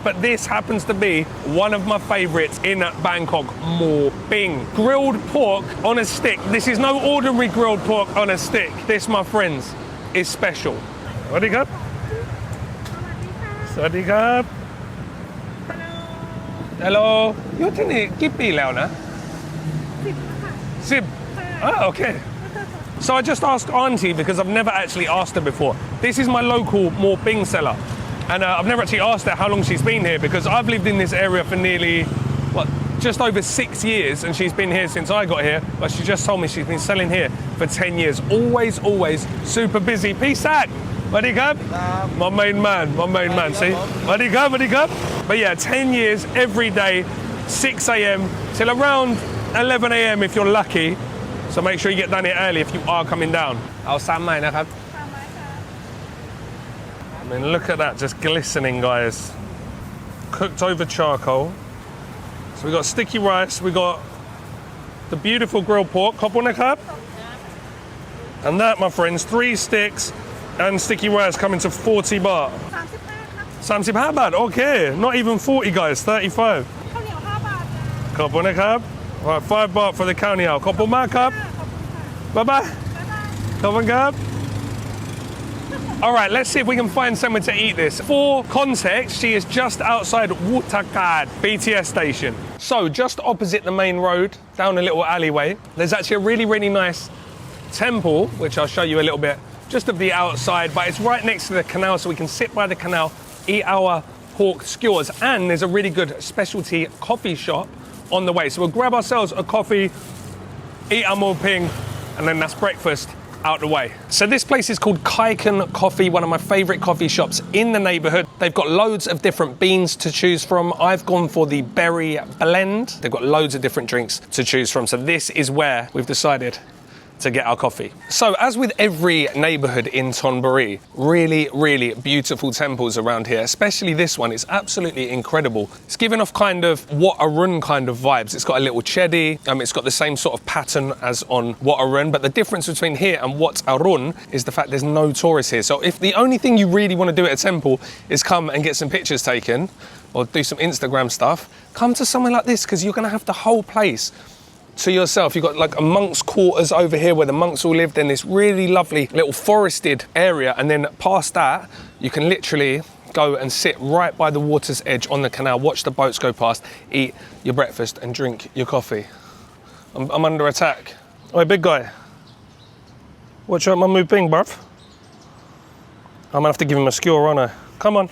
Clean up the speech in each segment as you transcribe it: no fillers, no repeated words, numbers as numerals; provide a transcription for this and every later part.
But this happens to be one of my favourites in Bangkok, Mo Bing. Grilled pork on a stick. This is no ordinary grilled pork on a stick. This, my friends, is special. Sawasdee krab. Sawasdee krab. Hello. อยู่ที่นี่กี่ปีแล้วนะ10 Oh, okay. So I just asked Auntie because I've never actually asked her before. This is my local Mo Bing seller. And I've never actually asked her how long she's been here because I've lived in this area for nearly, just over 6 years, and she's been here since I got here. But she just told me she's been selling here for 10 years. Always super busy. Peace out. Sawasdee krab. My main man, see? Sawasdee krab. But yeah, 10 years every day, 6 a.m. till around 11 a.m. if you're lucky. So make sure you get down here early if you are coming down. I'll stand mine, I mean, look at that, just glistening, guys. Cooked over charcoal. So we got sticky rice, we got the beautiful grilled pork, Wutthakat. And that, my friends, 3 sticks and sticky rice coming to 40 baht. 35 baht, okay. Not even 40, guys, 35. Wutthakat. Right, 5 baht for the khao niao. Wutthakat. Bye-bye. Wutthakat. All right, let's see if we can find somewhere to eat this. For context, she is just outside Wutthakat BTS station. So just opposite the main road, down a little alleyway, there's actually a really nice temple, which I'll show you a little bit, just of the outside, but it's right next to the canal, so we can sit by the canal, eat our pork skewers, and there's a really good specialty coffee shop on the way. So we'll grab ourselves a coffee, eat our mo ping, and then that's breakfast out the way. So this place is called Keiken Coffee, one of my favourite coffee shops in the neighbourhood. They've got loads of different beans to choose from. I've gone for the berry blend. They've got loads of different drinks to choose from. So this is where we've decided to get our coffee. So as with every neighbourhood in Thonburi, really beautiful temples around here, especially this one. It's absolutely incredible. It's given off kind of Wat Arun kind of vibes. It's got a little chedi, it's got the same sort of pattern as on Wat Arun, but the difference between here and Wat Arun is the fact there's no tourists here. So if the only thing you really want to do at a temple is come and get some pictures taken or do some Instagram stuff, come to somewhere like this because you're going to have the whole place to yourself. You've got like a monk's quarters over here where the monks all lived in this really lovely little forested area, and then past that you can literally go and sit right by the water's edge on the canal, watch the boats go past, eat your breakfast and drink your coffee. I'm under attack. Oi, big guy, watch out my moving, bruv. I'm gonna have to give him a skewer, aren't I? Come on.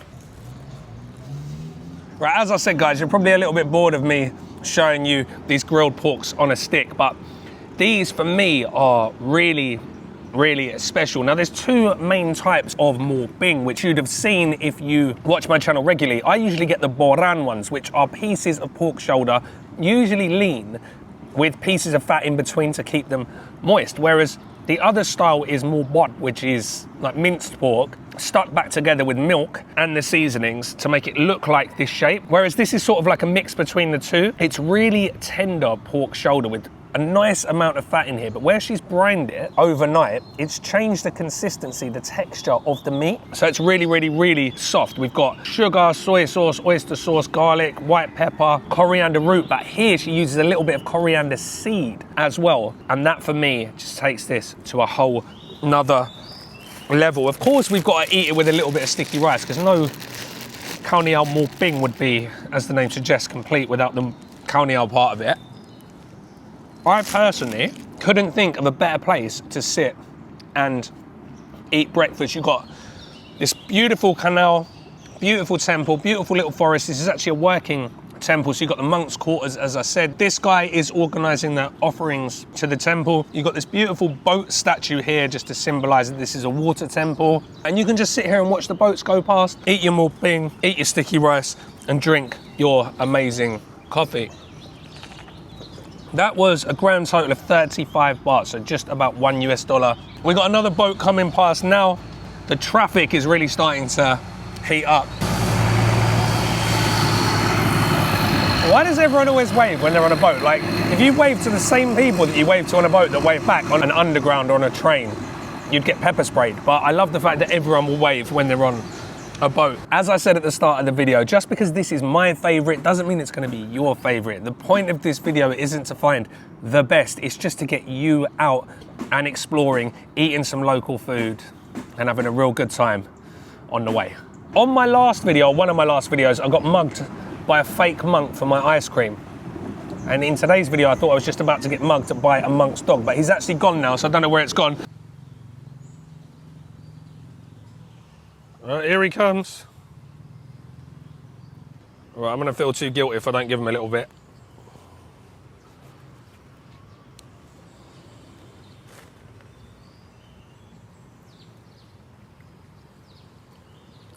Right, as I said, guys, you're probably a little bit bored of me showing you these grilled porks on a stick, but these for me are really special. Now there's 2 main types of mo bing, which you'd have seen if you watch my channel regularly. I usually get the boran ones, which are pieces of pork shoulder, usually lean, with pieces of fat in between to keep them moist, whereas the other style is mo bot, which is like minced pork stuck back together with milk and the seasonings to make it look like this shape, whereas this is sort of like a mix between the two. It's really tender pork shoulder with a nice amount of fat in here, but where she's brined it overnight, it's changed the consistency, the texture of the meat. So it's really soft. We've got sugar, soy sauce, oyster sauce, garlic, white pepper, coriander root, but here she uses a little bit of coriander seed as well. And that for me just takes this to a whole nother level. Of course, we've got to eat it with a little bit of sticky rice because no khao niao mo bing would be, as the name suggests, complete without the khao niao part of it. I personally couldn't think of a better place to sit and eat breakfast. You've got this beautiful canal, beautiful temple, beautiful little forest. This is actually a working temple, so you've got the monks' quarters, as I said. This guy is organising the offerings to the temple. You've got this beautiful boat statue here just to symbolise that this is a water temple. And you can just sit here and watch the boats go past, eat your mo bing, eat your sticky rice, and drink your amazing coffee. That was a grand total of 35 baht, so just about $1. We got another boat coming past now. The traffic is really starting to heat up. Why does everyone always wave when they're on a boat? Like, if you wave to the same people that you wave to on a boat that wave back on an underground or on a train, you'd get pepper sprayed. But I love the fact that everyone will wave when they're on a boat. As I said at the start of the video, just because this is my favorite doesn't mean it's going to be your favorite. The point of this video isn't to find the best, it's just to get you out and exploring, eating some local food and having a real good time on the way. On my last video, one of my last videos, I got mugged by a fake monk for my ice cream. And in today's video, I thought I was just about to get mugged by a monk's dog, but he's actually gone now, so I don't know where it's gone. Here he comes. Right, I'm gonna feel too guilty if I don't give him a little bit.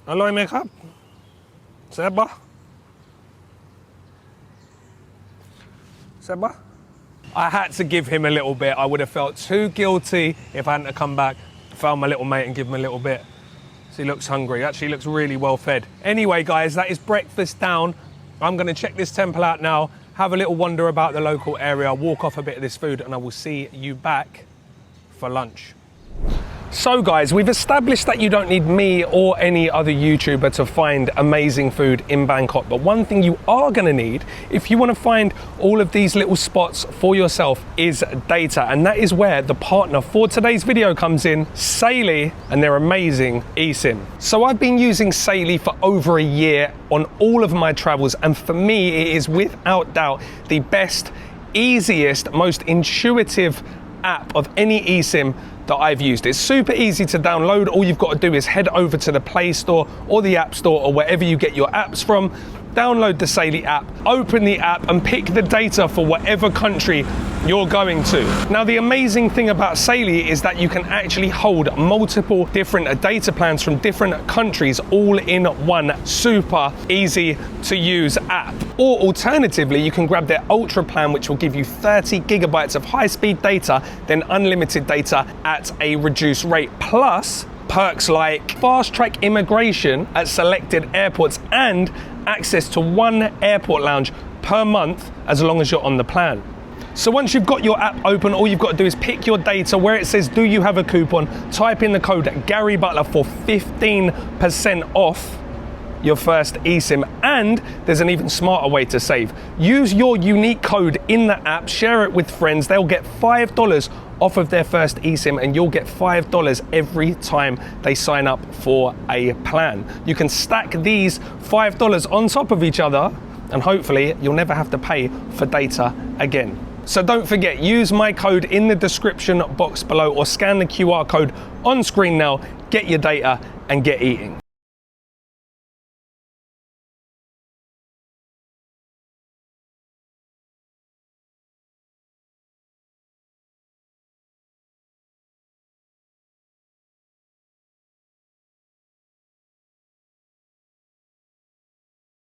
Hello, mate. Seba? Seba? I had to give him a little bit. I would have felt too guilty if I hadn't come back, found my little mate and give him a little bit. So he looks hungry. Actually looks really well fed. Anyway, guys, that is breakfast down. I'm gonna check this temple out now, have a little wander about the local area, walk off a bit of this food, and I will see you back for lunch. So guys, we've established that you don't need me or any other YouTuber to find amazing food in Bangkok, but one thing you are gonna need if you wanna find all of these little spots for yourself is data, and that is where the partner for today's video comes in, Saily and their amazing eSIM. So I've been using Saily for over a year on all of my travels, and for me it is without doubt the best, easiest, most intuitive app of any eSIM that I've used. It's super easy to download. All you've got to do is head over to the Play Store or the App Store or wherever you get your apps from, download the Saily app, open the app and pick the data for whatever country you're going to. Now, the amazing thing about Saily is that you can actually hold multiple different data plans from different countries all in one super easy to use app. Or alternatively, you can grab their Ultra plan, which will give you 30 gigabytes of high-speed data, then unlimited data at a reduced rate, plus perks like fast-track immigration at selected airports and access to one airport lounge per month as long as you're on the plan. So once you've got your app open, all you've got to do is pick your data. Where it says, do you have a coupon? Type in the code Gary Butler for 15% off your first eSIM, and there's an even smarter way to save. Use your unique code in the app, share it with friends. They'll get $5 off of their first eSIM, and you'll get $5 every time they sign up for a plan. You can stack these $5 on top of each other, and hopefully you'll never have to pay for data again. So don't forget, use my code in the description box below or scan the QR code on screen now, get your data and get eating.